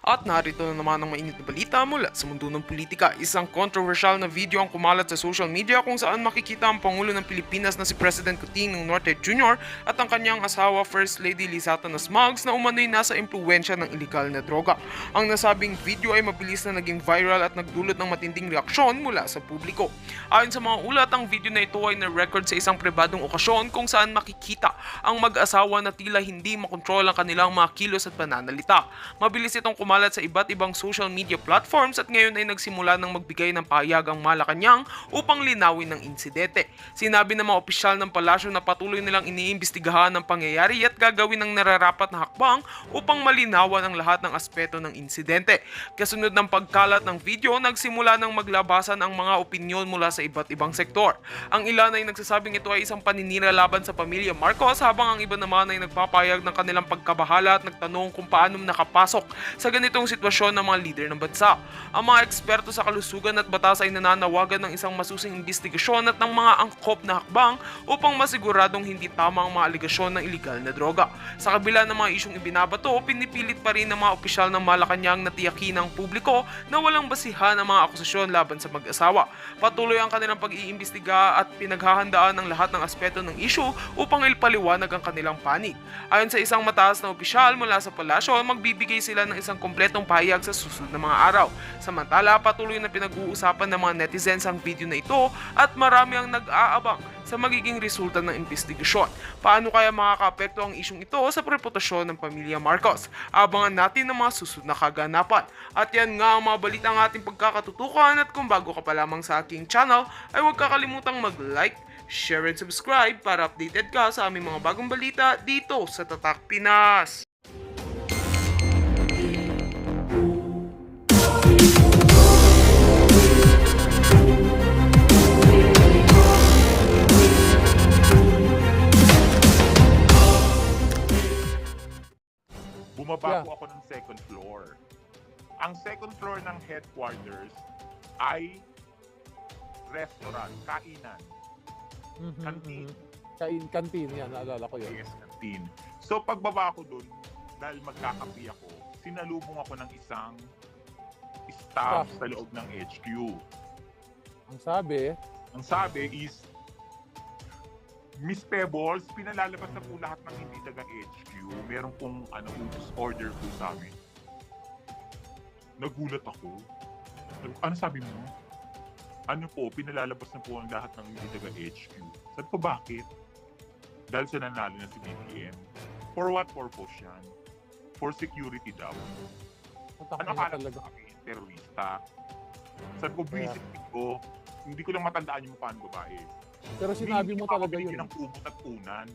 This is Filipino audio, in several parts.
At narito na naman ang mainit na balita mula sa mundo ng politika. Isang controversial na video ang kumalat sa social media kung saan makikita ang Pangulo ng Pilipinas na si President Kuting Norte Jr. at ang kanyang asawa First Lady Lizata Nasmags na umano'y nasa impluensya ng ilegal na droga. Ang nasabing video ay mabilis na naging viral at nagdulot ng matinding reaksyon mula sa publiko. Ayon sa mga ulat, ang video na ito ay na-record sa isang pribadong okasyon kung saan makikita ang mag-asawa na tila hindi makontrol ang kanilang mga kilos at pananalita. Mabilis itong kumalat sa iba't ibang social media platforms at ngayon ay nagsimula ng magbigay ng pahayag ang Malacanang upang linawin ng insidente. Sinabi ng mga opisyal ng palasyo na patuloy nilang iniimbestigahan ang pangyayari at gagawin ng nararapat na hakbang upang malinawan ang lahat ng aspeto ng insidente. Kasunod ng pagkalat ng video, nagsimula ng maglabasan ang mga opinyon mula sa iba't ibang sektor. Ang ilan ay nagsasabing ito ay isang paninira laban sa pamilya Marcos habang ang iba naman ay nagpapayag ng kanilang pagkabahala at nagtanong kung paano nakapasok sa ganitong sitwasyon ng mga lider ng bansa. Ang mga eksperto sa kalusugan at batas ay nananawagan ng isang masusing investigasyon at ng mga angkop na hakbang upang masiguradong hindi tama ang mga aligasyon ng iligal na droga. Sa kabila ng mga isyong ibinabato, pinipilit pa rin ng mga opisyal ng Malacanang na tiyakin ng publiko na walang basihan ang mga akusasyon laban sa mag-asawa. Patuloy ang kanilang pag-iimbestiga at pinaghahandaan ng lahat ng aspeto ng issue upang ipaliwanag ang kanilang panig. Ayon sa isang mataas na opisyal mula sa palasyo, magbibigay sila ng isang kompletong pahayag sa susunod na mga araw. Samantala, patuloy na pinag-uusapan ng mga netizens ang video na ito at marami ang nag-aabang sa magiging resulta ng investigasyon. Paano kaya makakaapekto ang isyong ito sa reputasyon ng pamilya Marcos? Abangan natin ang mga susunod na kaganapan. At yan nga ang mga balita ng ating pagkakatutukan at kung bago ka pa lamang sa aking channel ay huwag kakalimutang mag-like, share and subscribe para updated ka sa aming mga bagong balita dito sa Tatak Pinas. Bumaba po ako ng second floor. Ang second floor ng headquarters ay restaurant, kainan, canteen. Kantin yan, naalala ko yun. Yes, canteen. So pagbaba ko dun, dahil magkakapi ako, sinalubong ako ng isang staff sa loob ng HQ. Ang sabi is, Miss Pebbles, pinalalabas na po lahat ng hindi taga-HQ. Meron pong order po sa amin. Nagulat ako. Ano sabi mo? Ano po, pinalalabas na po ang lahat ng hindi taga-HQ. Sabi ko, bakit? Dahil sa nanalo na si BBM. For what purpose yan? For security daw. Ano akala ko kami? Terorista. Sabi ko, visit ko. Hindi ko lang matandaan yung mukha ng babae. Pero sinabi mo talaga yun. Hindi ng kumot at unan.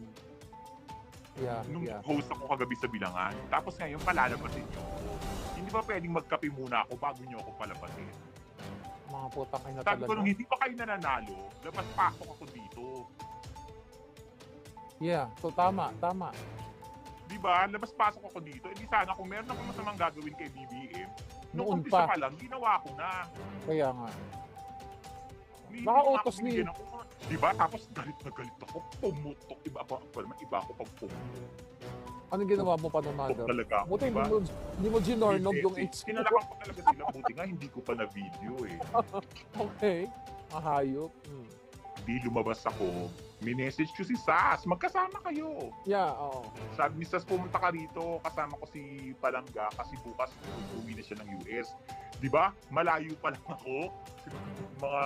Nung Yeah. host ako kagabi sa Bilangan. Tapos ngayon, palalabasin nyo ako. Hindi ba pwedeng magkape muna ako bago nyo ako palabasin? Mga putang ina Sabi ko, talaga. nung hindi pa kayo nananalo, labas-pasok ako dito. Yeah, so tama. Di ba? Labas-pasok ako dito. Hindi sana kung meron akong masamang gagawin kay BBM, nung Noon umpisa pa. pa lang, ginawa ko na. Kaya nga. Hindi Baka ko utos ni- ako. Diba? Tapos galit na galit ako. Pumutok. Iba ako pag pumutok. Anong ginawa mo pa ng mother? Talaga ako, Buti diba? hindi mo ginornog yung HQ. Sinalakan ko talaga sila. Buti nga, hindi ko pa na-video eh. Okay. Mahayop. Hindi lumabas ako. Minessage ko si Sas. Magkasama kayo. Yeah, oo. Sabi ni Sas, pumunta ka rito. Kasama ko si Palangga kasi bukas uwi na siya ng US. Di ba? Malayo pa lang ako. Mga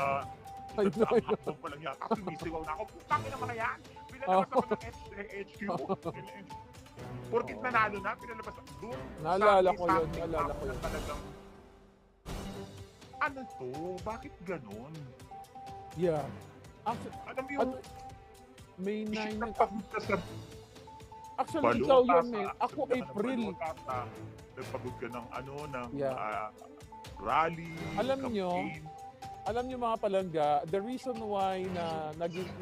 I know. ako pa lang yata. Sumisigaw na ako. Putang ina mga yan. Pinalabas ako ng HQ. Porkit nanalo na, pinalabas ako doon. Naalala ko yun. Talagang, ano to? Bakit ganon? Yeah. Alam mo yung May 9. nagpapunta sa Actually, ikaw yun, man. Ako, April. Nagpagod ka ng Yeah. rally, Alam nyo mga palangga, the reason why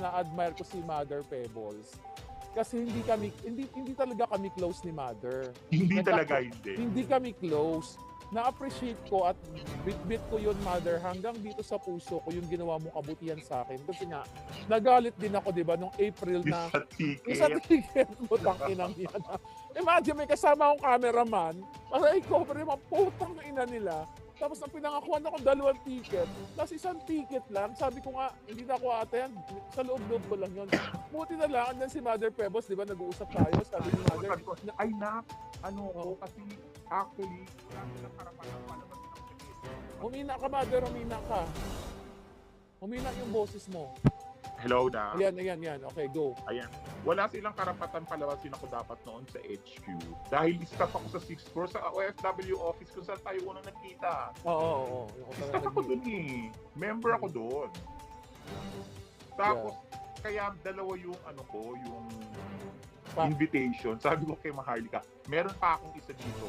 na-admire ko si Mother Pebbles, kasi hindi talaga kami close ni Mother. Hindi talaga, hindi. Hindi kami close. na-appreciate ko at bit-bit ko yun, Mother, hanggang dito sa puso ko yung ginawa mong kabutihan sa akin. Kasi nga, nagalit din ako, di ba, nung April na isa ticket mo, tangkinang yan. Imagine, may kasama akong cameraman, para i-cover yung mga putang na ina nila. Tapos nang pinangakuan ako 2 ticket, tapos 1 ticket lang, sabi ko nga, hindi na ako attend, sa loob-loob ko lang yun. Buti na lang, and then si Mother Pebbles, di ba, nag-uusap tayo, sabi ni Mother, Ay na, kasi actually, wala silang karapatan palabas ng ticket. humina ka, Mother, humina ka. Humina yung boses mo. Hello na. Ayan. Okay, go. Ayan. Wala silang karapatan palabasin ako dapat noon sa HQ. Dahil staff ako sa 6th floor sa OFW office kung saan tayo unang nagkita. Oo. Staff ako dun eh. Member ako doon. Tapos, kaya dalawa yung yung invitation. Sabi ko kay Maharlika, meron pa akong isa dito,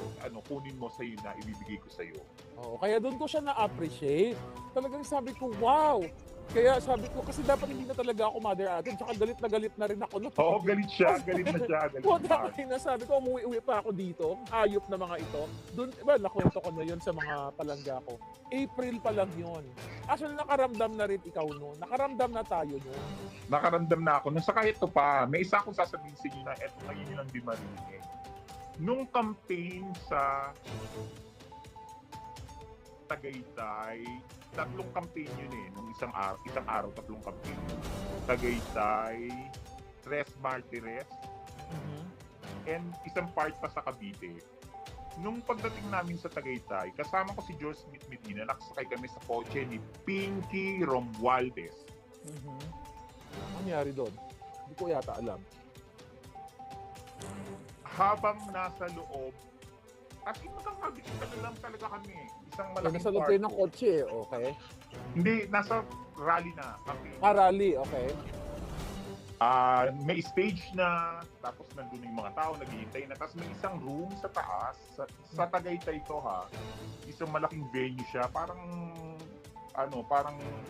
kunin mo sa'yo na ibibigay ko sa'yo. Oo, kaya doon ko siya na-appreciate. Talagang sabi ko, wow! Kaya sabi ko, kasi dapat hindi na talaga ako Mother Atin, tsaka galit na rin ako. No? Oo, galit na siya. Puta kayo na sabi ko, umuwi pa ako dito, hayop na mga ito. Doon, nakwento ko na yun sa mga palangga ko. April pa lang yun. Actually, nakaramdam na rin ikaw noon. Nakaramdam na tayo noon. Nakaramdam na ako. Saka ito pa, may isa akong sasabihin sa inyo na eto ngayon yun ang di marinig. Nung campaign sa Tagaytay, 3 campaign yun eh. Nung isang araw, 3 campaign. Tagaytay, Tres Martires, and isang part pa sa Cavite. Nung pagdating namin sa Tagaytay, kasama ko si George Smith Medina, nakasakay kami sa kotse ni Pinky Romualdez. Ano nangyari doon? Hindi ko yata alam. Habang nasa loob, at magkakabitin na lang talaga kami. Isang malaking Nasa loob kayo ng kotse eh, okay? Hindi, nasa rally na kami. Rally, okay. May stage na, tapos nandun yung mga tao, naghihintay na. Tapos may isang room sa taas, sa Tagaytay to ha. Isang malaking venue siya, parang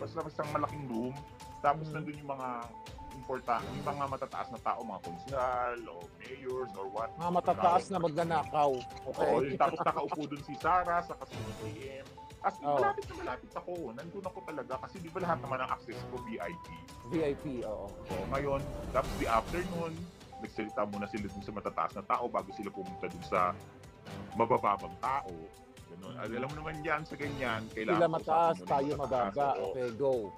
basta isang malaking room. Tapos nandun yung mga yung mga matataas na tao, mga konsehal, o mayors, or what. Mga matataas na magnanakaw. Okay. Oo, tapos nakaupo dun si Sarah, sa CM. As in, malapit ako. Nandun ako talaga kasi di ba lahat naman ang access ko VIP. VIP, oo. So, ngayon, tapos the afternoon, nagsalita muna sila dun sa matataas na tao bago sila pumunta dun sa mabababang tao. Ganun. Alam mo naman yan sa ganyan. Sila mataas, tayo mababa. Okay, go.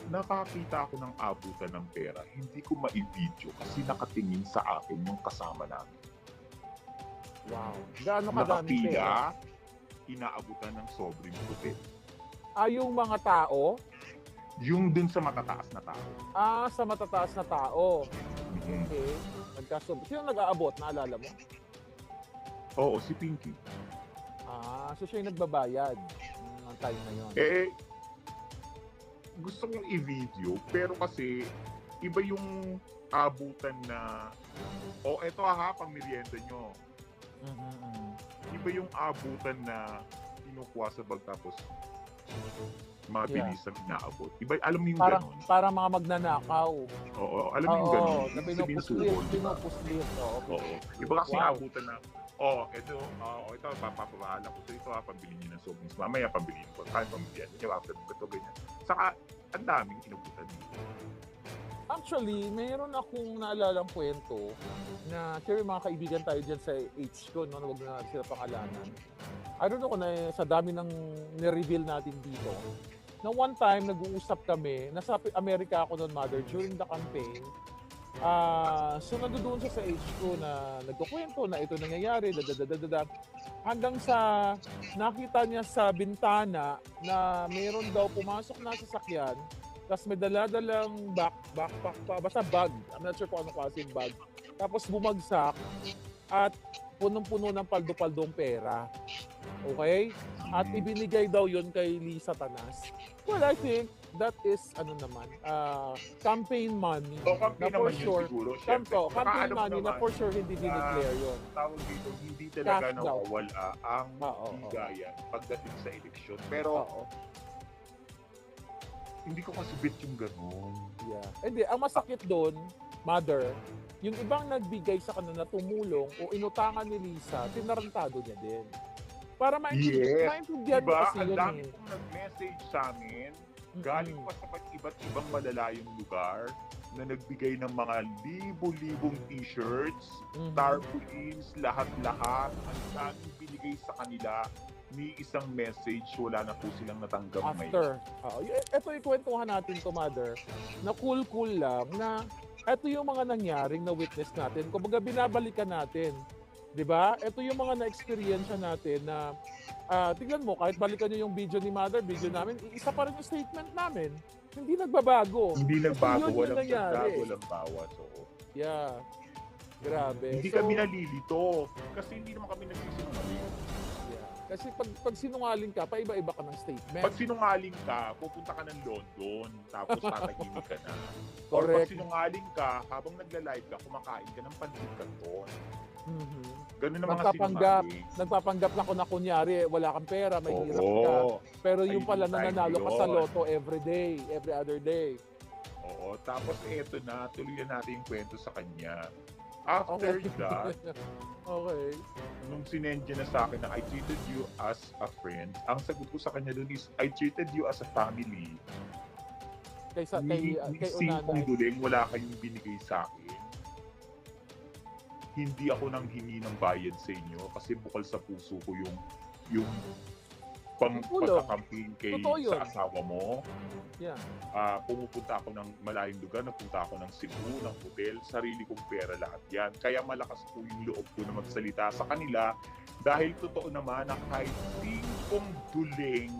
Nakakita ako ng abutan ng pera. Hindi ko ma-video kasi nakatingin sa akin yung kasama namin. Wow. Gaano kadaming pera? Inaabutan ng sobrang puti. Yung mga tao? Yung dun sa matataas na tao. Sa matataas na tao. Mm-hmm. Okay. Sino nag-aabot? Naalala mo? Oo, si Pinky. So siya yung nagbabayad ng time na yun. Gusto kong i-video, pero kasi iba yung abutan na, eto pang merienda nyo. Iba yung abutan na kinukuha sa bag tapos mabilis ang inaabot. Iba, alam mo yung gano'n? Parang mga magnanakaw. Oo, alam mo yung gano'n? Na pinupuslit. Oo. Iba kasi abutan na, ito papapahala ko. So ito pambili nyo ng sobrang. Mamaya pambili nyo. Kaya pambili nyo. After ito, ganyan. Saka, ang daming kinubutan dito. Actually, mayroon akong naalalang kwento na siyempre mga kaibigan tayo dyan sa HQ, no? Huwag na sila pangalanan. I don't know kung sa dami ng ni-reveal natin dito. Na one time, nag-uusap kami, nasa Amerika ako noon, Mother, during the campaign. So nandoon siya sa HQ na nagkukwento na ito nangyayari, hanggang sa nakita niya sa bintana na mayroon daw pumasok na sasakyan, tapos may daladalang backpack pa, basta bag. I'm not sure kung ano klaseng bag. Tapos bumagsak at punong-puno ng paldo-paldong pera. Okay? At ibinigay daw yun kay Lisa Tanas. Well, I think that is, campaign money. Campaign na for naman sure, yun siguro. campaign money na for sure hindi dineclare yun. Tawag dito, hindi talaga Cash daw. nawawala ang bigayan pagdating sa eleksyon. Pero, hindi ko kasi bet yung gano'n. Yeah. Hindi, ang masakit doon, Mother, yung ibang nagbigay sa kanila na tumulong o inutangan ni Lisa, tinarantado niya din. Para Yes. maintindihan mo Diba? kasi Ang yun dami eh. pong nag-message sa amin, galing pa sa iba't ibang malalayong lugar, na nagbigay ng mga libo-libong t-shirts, Mhm. tarpaulins, lahat-lahat. Ang daming binigay sa kanila, ni isang message, wala na po silang natanggap ngayon. After. Ito ikwentuhan natin to, Mother, na cool lang na ito yung mga nangyaring na witness natin. Kumbaga binabalikan natin. 'Di ba? Ito yung mga na-experience natin na tignan mo, kahit balikan niyo yung video ni Mother, video namin, isa pa rin yung statement namin. Hindi nagbabago. Hindi Kasi nagbago, yun yung walang nangyari. dagdag, walang bawas. Oo. Yeah. Grabe. Hindi So, kami nalilito kasi hindi naman kami nagsisinungaling. yeah. Kasi pag sinungaling ka, paiba-iba ka ng statement. Pag sinungaling ka, pupunta ka ng London, tapos tatahimik ka na. Or pag Correct. sinungaling ka, habang nagla-live ka, kumakain ka ng pansit canton. Mhm. Ganun ang mga Nagpapanggap. sinungaling. Nagpapanggap na kung na kunyari, wala kang pera, may hirap ka. Oo. Pero yung Ay, pala hindi tayo nananalo ka sa yun. loto every day, every other day. Oo. Tapos eto na, tuloy na natin yung kwento sa kanya. After that, Okay. nung sinend niya na sa akin na I treated you as a friend, ang sagot ko sa kanya dun is, I treated you as a family. Kay Ni Singkong Unanay. Duling, wala kayong binigay sa akin. Hindi ako nang hingi ng bayad sa inyo kasi bukal sa puso ko yung Tulong. pagkakamping kay Totoo yun. sa asawa mo. Yeah. Pumupunta ako ng malayong lugar, napunta ako ng Cebu, ng hotel, sarili kong pera lahat yan. Kaya malakas po yung loob ko na magsalita sa kanila dahil totoo naman na kahit Singkong Duling,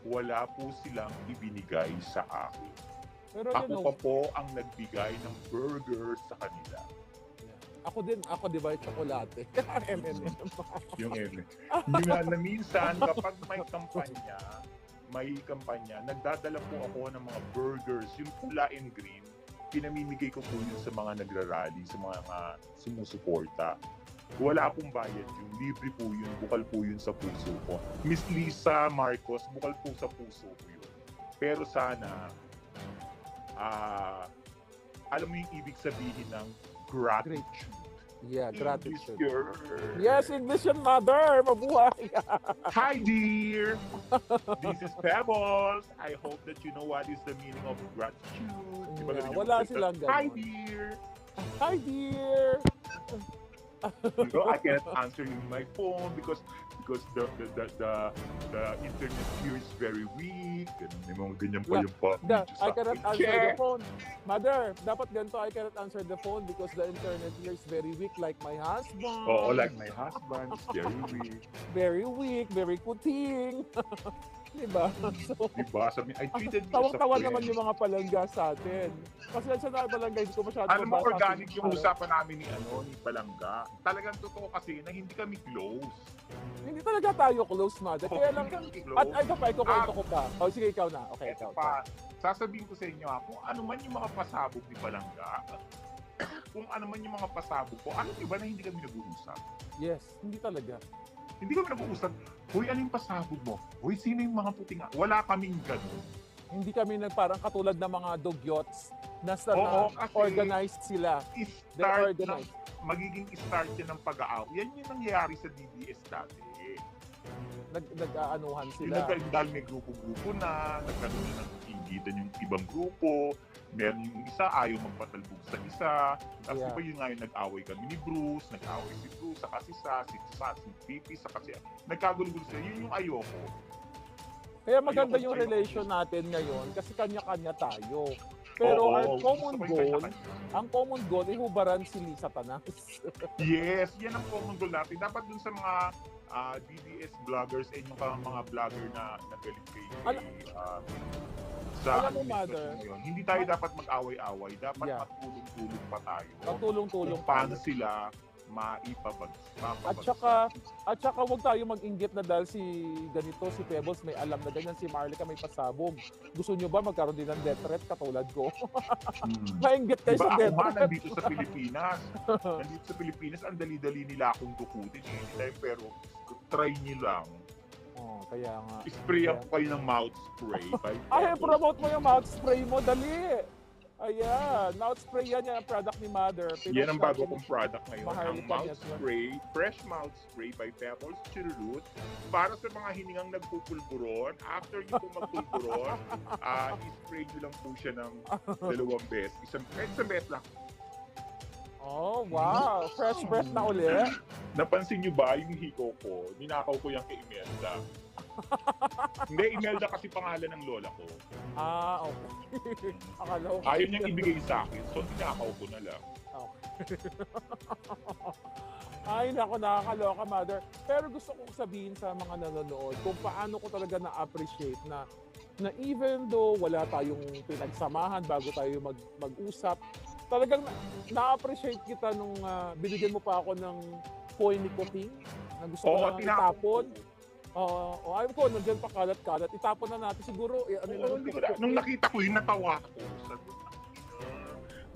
wala po silang ibinigay sa akin. Pero Ako pa po ang nagbigay ng burger sa kanila. ako di ba, tsokolate. M&M. Yung Ellen. Yung na minsan, kapag may kampanya, nagdadala po ako ng mga burgers, yung pula and green, pinamimigay ko po yun sa mga nagrarally, sa mga sumusuporta. Wala pong bayad yun, libre po yun, bukal po yun sa puso ko. Miss Lisa Marcos, bukal po sa puso ko yun. Pero sana, alam mo yung ibig sabihin ng gratitude. Yeah, gratitude. English girl. Yes, English and Mother. Mabuhay. Hi, dear. This is Pebbles. I hope that you know what is the meaning of gratitude. Di ba Yeah, ganun yung wala kwento? silang Hi, ganon. dear. Hi, dear. You know, I cannot answer you my phone because the internet here is very weak. May mga ganyan pa yung I cannot answer the phone. Mother, dapat ganito, I cannot answer the phone because the internet here is very weak like my husband. Oo, like my husband is very weak. Very weak, very kuting. Diba? So, Diba? Sabi, I treated you as a tawang-tawa friend. naman yung mga palangga sa atin. Kasi sa palangga, hindi ko masyado Alam mo, mabasa. organic yung usapan namin ni Palangga. Talagang totoo kasi na hindi kami close. Hindi talaga tayo close, Mother. Kaya lang, Hindi kami close. at ito pa, ikukwento ko pa. O, sige, ikaw na. Okay, Ito ikaw. pa, sasabihin ko sa inyo kung ano man yung mga pasabog ni Palangga, kung ano man yung mga pasabog ko, alam niyo ba na hindi kami nag-uusap? Yes, hindi talaga. Hindi kami nag-uusap. Hoy, ano yung pasabog mo? Hoy, sino yung mga puting? Wala kaming ganun. Hindi kami parang katulad ng mga dugyots na Oo, kasi organized sila. They're Start organized. magiging start yan ng pag-aaw. Yan yung nangyayari sa DDS dati. Nag-aanuhan Yung sila. dahil may grupo-grupo na, nagkaroon na ng inggitan yung ibang grupo, meron yung isa, ayaw magpatalbog sa isa. Tapos Yeah. iba yun nga yung nag-away kami ni Bruce, nag-away si Bruce, saka si Pipi, saka si... Nagkagulo-gulo sila. Yun yung ayoko. Kaya maganda Ayoko, yung ayoko. relation natin ngayon kasi kanya-kanya tayo. Pero Oo, our common gusto ko yung goal, kanya-kanya. ang common goal, ihubaran si Lisa Tanas. Yes, yan ang common goal natin. Dapat dun sa mga DDS vloggers and yung mga vlogger na nagaling kay sa Alam mo, administrasyon Mother, ngayon. Hindi tayo dapat mag-away-away. Dapat Yeah. magtulong-tulong pa tayo. Patulong-tulong Kung paano tayo. sila maipabag. At saka wag tayo mag-inggit na dahil si ganito, si Pebbles may alam na ganyan, si Marlica may pasabog. Gusto nyo ba magkaroon din ng death threat katulad ko? Maingit kayo Diba sa ako death nga threat. nandito sa Pilipinas. Nandito sa Pilipinas, ang dali-dali nila akong dukutin. Anytime, pero try nyo lang. Oh, kaya nga. Spray ako kayo ng mouth spray. Ay, promote mo yung mouth spray mo, dali! Ayan, mouth spray yan ang product ni Mother. Yan ang bago kong product ngayon. Ang Maharlika mouth yan, sir. spray, fresh mouth spray by Pebbles Chirurut. Para sa mga hiningang nagpupulburon, after nyo po magpulburon, i-spray nyo lang po siya ng 2 beses. Isang beses lang. Oh, wow. Fresh breath na uli. Napansin nyo ba yung hiko ko? Ninakaw ko yung kay Imelda. Hindi, Imelda kasi pangalan ng lola ko. Okay. Akala ko. Ayaw niyang ibigay sa akin, so ninakaw ko na lang. Okay. Ay, naku, nakakaloka, Mother. Pero gusto kong sabihin sa mga nanonood kung paano ko talaga na-appreciate na even though wala tayong pinagsamahan bago tayo mag-usap, talagang na-appreciate kita nung binigyan mo pa ako ng coin ni Kuting na gusto ko lang itapon. Ayaw ko, nandiyan pa kalat-kalat. Itapon na natin siguro. Nung nakita ko yun, natawa ako.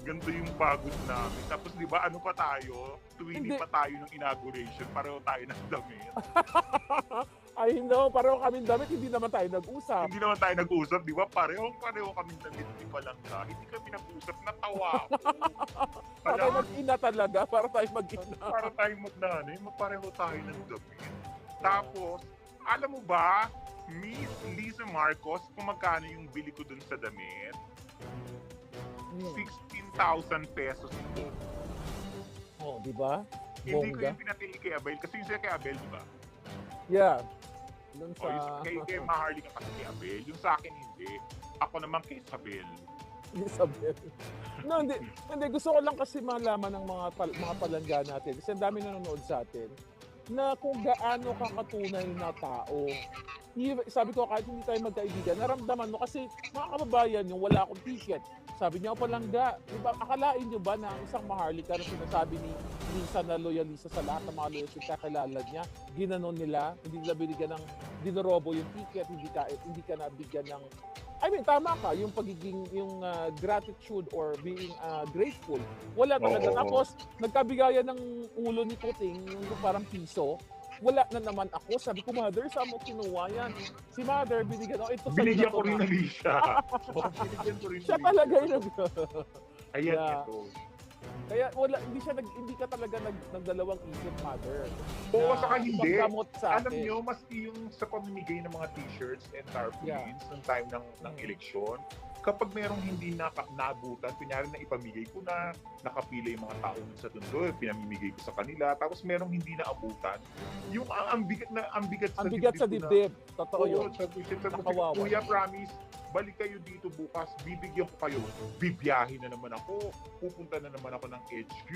Ganito yung pagod namin. Tapos di ba ano pa tayo? Tuwini pa tayo ng inauguration. Pareho tayo ng damit. I know, pareho kami damit. Hindi naman tayo nag-usap. Hindi naman tayo nag-usap, di ba? Pareho kami damit. Di pa lang ka. Hindi kami nag-usap. Natawa ako. Para tayo mag-ina talaga. Para tayo mag-ina. Para tayo magnanay. Pareho tayo ng damit. Tapos, alam mo ba, Miss Lisa Marcos, kung magkano yung bili ko dun sa damit? 16,000 pesos po. Oh, di ba? Hindi ko Bongga. yung pinatili kay Abel. Kasi yung sa'yo kay Abel, di ba? Yeah. Doon O, yung kay Maharlika kasi kay Abel. Yung sa akin, hindi. Ako naman kay Isabel. Isabel. No, hindi. Gusto ko lang kasi malaman ng mga palangga natin. Kasi ang dami nanonood sa atin na kung gaano ka katunay na tao. Sabi ko, kahit hindi tayo magkaibigan, naramdaman mo kasi mga kababayan yung wala akong ticket. Sabi niya, palangga, diba, akalain niyo ba na ang isang Maharlika na sinasabi ni Lisa na loyalista sa lahat ng mga loyalista kakilala niya, ginanon nila, hindi nila binigyan ng, dinorobo yung ticket, hindi ka nabigyan ng, tama ka, yung pagiging, yung gratitude or being grateful. Wala talaga. Oo. Tapos, nagkabigayan ng ulo ni Puting, yung parang piso, wala na naman ako. Sabi ko, Mother, saan mo kinuha yan? Si Mother, binigyan ako. Ito Binigyan ko na. rin na siya. Binigyan ko rin Siya na talaga yung Ayan, Yeah. ito. Kaya hindi ka talaga nagdalawang isip, Mother. Oo, na saka hindi. paggamot sa Alam akin. nyo, maski yung sa pamimigay ng mga t-shirts and tarpaulins ng time ng eleksyon, kapag merong hindi naabutan, kunyari na ipamigay ko na, nakapila yung mga tao sa tundo, pinamimigay ko sa kanila, tapos merong hindi naabutan, yung ang bigat Ang bigat sa dibdib. Totoo Oo, yun. sabi ko, Nakawawa. Kuya, promise, balik kayo dito bukas, bibigyan ko kayo. Bibiyahin na naman ako, pupunta na naman ako ng HQ,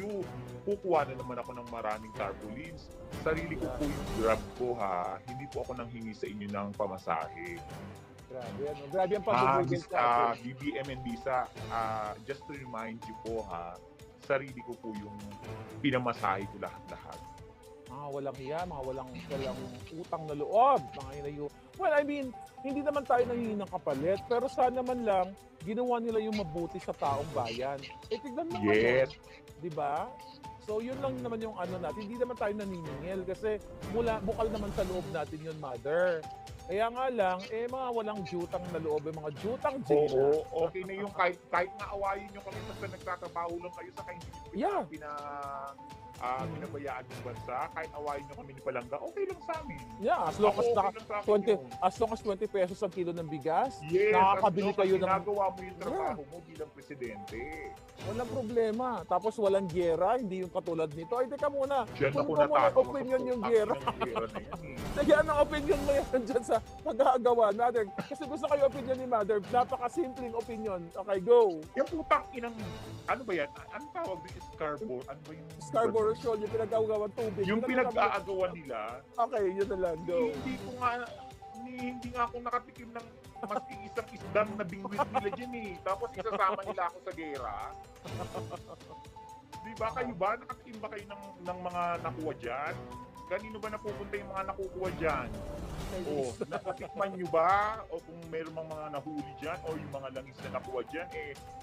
kukuha na naman ako ng maraming tarpaulins. Sarili ko po yung grab ko ha, hindi po ako nanghingi sa inyo ng pamasahe. Grabe, grabe ang pag-google sa atin. BBM and Lisa, just to remind you po ha, sarili ko po yung pinamasahe ko lahat-lahat. Walang hiya, walang utang na loob, mga inayo. Well, hindi naman tayo nanghihingi ng kapalit, pero sana man lang ginawa nila yung mabuti sa taong bayan. Tignan mo Yes. di ba? So yun lang naman yung natin. Hindi naman tayo naniningil kasi bukal naman sa loob natin yun, Mother. Kaya nga lang, mga walang jutang na loob, mga jutang Gina. Oo, okay na yung kahit na awayin nyo kami basta nagtatrabaho lang kayo sa hindi Yeah. pinabayaan ng bansa, kahit awayin nyo kami ni Palangga, okay lang sa amin. Yeah, as long as Ako, okay lang sa akin yun. as long as 20 pesos ang kilo ng bigas, Yes, nakakabili kayo ng... ginagawa mo yung trabaho mo bilang presidente. Walang problema. Tapos walang gera, hindi yung katulad nito. Ay, teka muna. Diyan ako Kunin mo muna natatawa opinion sa yung putang gera. ng gera na yan eh. Sige, anong opinion mo yan dyan sa pag-aagawa, Mother? Kasi gusto kayo opinion ni Mother. Napaka-simpleng opinion. Okay, go. Yung putang inang, ano ba yan? Ano tawag din? Scarborough? Ano ba yung... Scarborough Shoal, yung pinag-aagawan tubig. Yung Yun ang pinag-aagawan nila, Okay, yun na lang. Go. hindi nga ako nakatikim ng mas isang isdang na bingwit nila dyan eh. Tapos isasama nila ako sa gera. Di ba? Kayo ba? Nakatikim ba kayo ng mga nakuha dyan? Kanino ba napupunta yung mga nakukuha dyan? O, nakatikman nyo ba? O kung meron mga nahuli dyan o yung mga langis na nakuha dyan,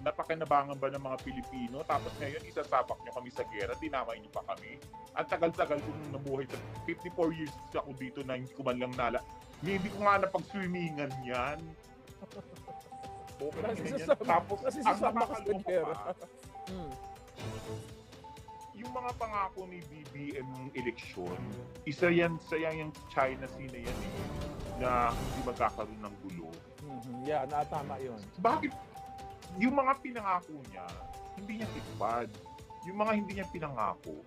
napakinabangan ba ng mga Pilipino? Tapos ngayon, isasabak nyo kami sa gera, dinamay nyo pa kami. Ang tagal-tagal kong nabuhay sa 54 years ako dito na hindi ko man lang hindi ko nga napag-swimmingan yan. Facebook. Ganyan. Tapos, ang Nasisasama ka sa nakakaloka gera. pa, yung mga pangako ni BBM ng eleksyon, isa yan sa yung China Sea na yan na hindi magkakaroon ng gulo. Yeah, natama yun. Bakit yung mga pinangako niya, hindi niya tipad. Yung mga hindi niya pinangako,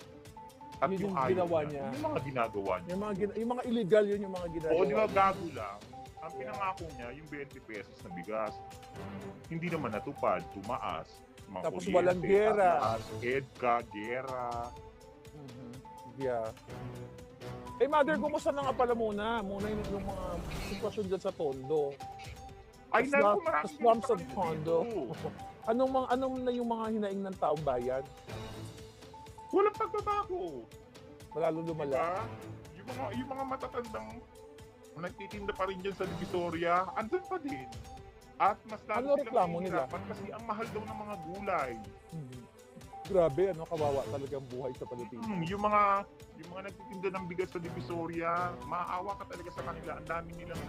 at Yun yung ayaw ginawa niya. yung mga ginagawa niya. Yung mga illegal yun yung mga ginagawa. O di ba gago lang, ang pinangako niya, yung 20 pesos na bigas, hindi naman natupad, tumaas. Mga Tapos kuryente, walang gera. taas, EDCA, gera. Yeah. Mother, kumusta na nga pala muna yung mga sitwasyon dyan sa Tondo? Ay, The naku, marami slums din of sa Tondo. dito. Anong na yung mga hinaing ng taong bayan? Walang pagbabago. Malalong lumala. Diba? Yung mga matatandang nagtitinda pa rin dyan sa Divisoria, andun pa din. At mas lalo Ano silang reklamo nila? nahihirapan kasi ang mahal daw ng mga gulay. Grabe, kawawa talagang buhay sa Pilipinas. Yung mga nagtitinda ng bigas sa Divisoria, maawa ka talaga sa kanila. Ang dami nilang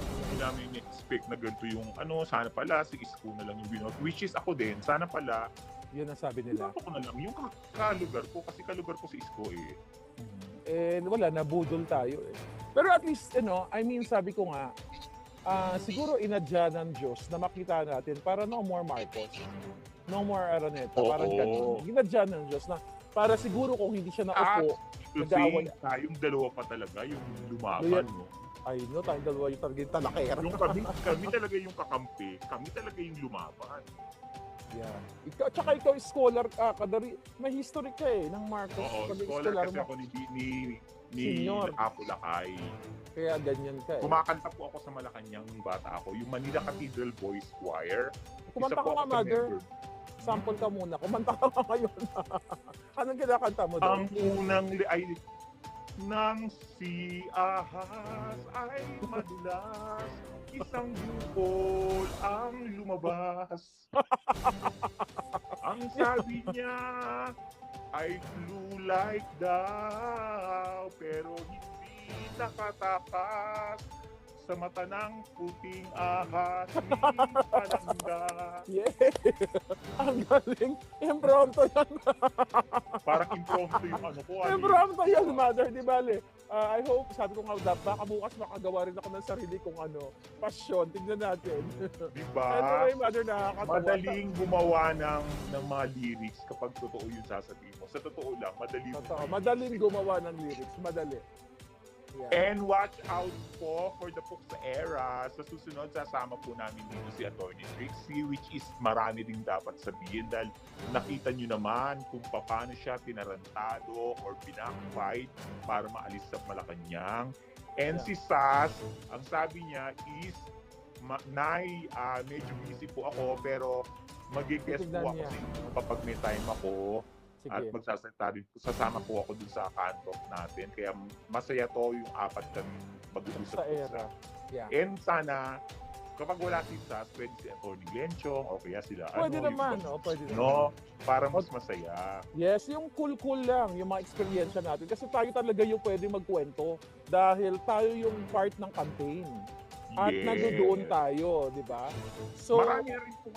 hindi namin expect na ganito yung sana pala si Isko na lang yung binot. Which is ako din, sana pala Yun ang sabi nila. ko na lang yung kalugar ko kasi kalugar ko si Isko eh. Wala, nabudol tayo eh. Pero at least, sabi ko nga, siguro inadya ng Diyos na makita natin para no more Marcos. No more Araneta. Oo. Parang ganun. Inadya ng Diyos na para siguro kung hindi siya naupo, nag-aaway. Tayong dalawa pa talaga yung lumaban, no? Ay, tayong dalawa yung talagang talakera. Yung kami talaga yung kakampi, kami talaga yung lumaban. Yeah. Ikaw scholar ka, may history ka eh, ng Marcos. Oo, Pag scholar kasi mo, ako ni Senior. Apo Lakay. kaya ganyan ka eh. Kumakanta po ako sa Malacanang nung bata ako, yung Manila Cathedral Boys Choir. Kumanta Isa ka po nga, ako sa mother. member. Sample ka muna. Kumanta ka nga ngayon. Anong kinakanta mo doon? Ang unang ay nang si ahas ay madulas, isang bukol ang lumabas. Ang sabi niya ay flu-like daw, pero hindi nakatakas sa mata ng puting ahas ni palangga. Yeah. Ang galing. Impromptu yan. Parang impromptu yung ko. Impromptu yan, mother. Di bale. I hope, sabi ko nga, baka bukas makagawa rin ako ng sarili kong passion. Tignan natin. Diba? Anyway, mother, nakakatawa. Madaling gumawa ng mga lyrics kapag totoo yung sasabihin mo. Sa totoo lang, madali. Totoo. Madaling gumawa ng lyrics. Madali. Yeah. And watch out po for the Puksa Era. Sa susunod, sasama po namin dito si Attorney Trixie, which is marami din dapat sabihin dahil nakita nyo naman kung paano siya tinarantado or pinakfight para maalis sa Malacanang. And si Sas, ang sabi niya is, Nay, medyo busy po ako pero mag-guest po ako Titignan niya. sa inyo kapag may time ako. At Sige. magsasalita rin, sasama po ako dun sa kantok natin. Kaya masaya to yung apat kami mag-uusap Sa era. Yeah. And sana, kapag wala si Sas, pwede si Atty. Glenchong o kaya sila. Pwede yung naman. boss, Pwede naman. No? Para mas masaya. Yes, yung cool-cool lang, yung mga experience natin. Kasi tayo talaga yung pwede magkwento dahil tayo yung part ng campaign. At Yes. nandoon tayo, di ba? So, Marami na rin kung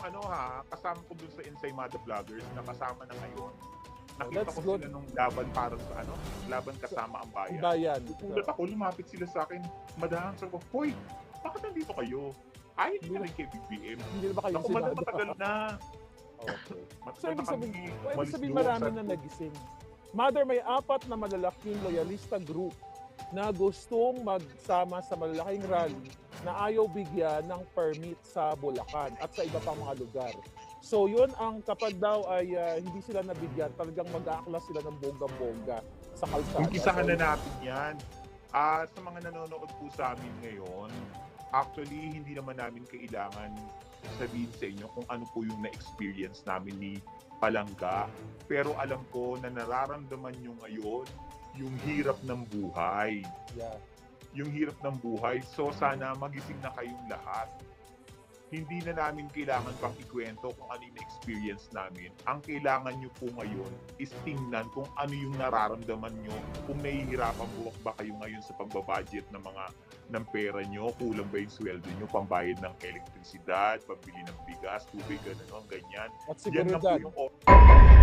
kasama ko dun sa Ensaymada Vloggers na kasama na ngayon. Nakita that's ko good. sila nung laban para sa laban kasama ang bayan. bayan. Ulat ako, lumapit sila sa akin. Madam, sabi ko, hoy, bakit nandito kayo? Ay, hindi na rin kay BBM. Hindi na ba kayo Naku, sinado? matagal na. Okay. Matagal So, na ibig kami. pwede Umalis sabihin doon, marami sabi na ko, nagising. Mother, may 4 na malalaking loyalista group na gustong magsama sa malalaking rally na ayaw bigyan ng permit sa Bulacan at sa iba pang mga lugar. So yun ang kapag daw ay hindi sila nabigyan, talagang mag-aaklas sila ng bongga-bongga sa kalsada. Umpisahan na natin yan. Sa mga nanonood po sa amin ngayon, actually, hindi naman namin kailangan sabihin sa inyo kung ano po yung na-experience namin ni Palangga. Pero alam ko na nararamdaman nyo ngayon yung hirap ng buhay. Yeah. Yung hirap ng buhay. So sana magising na kayong lahat. hindi na namin kailangan pang ikwento kung ano yung experience namin. Ang kailangan nyo po ngayon is tingnan kung ano yung nararamdaman nyo, kung nahihirapan po ba kayo ngayon sa pagbabudget ng pera nyo, kulang ba yung sweldo nyo, pambayad ng elektrisidad, pambili ng bigas, tubig, ganyan. At Yan lang po seguridad. yung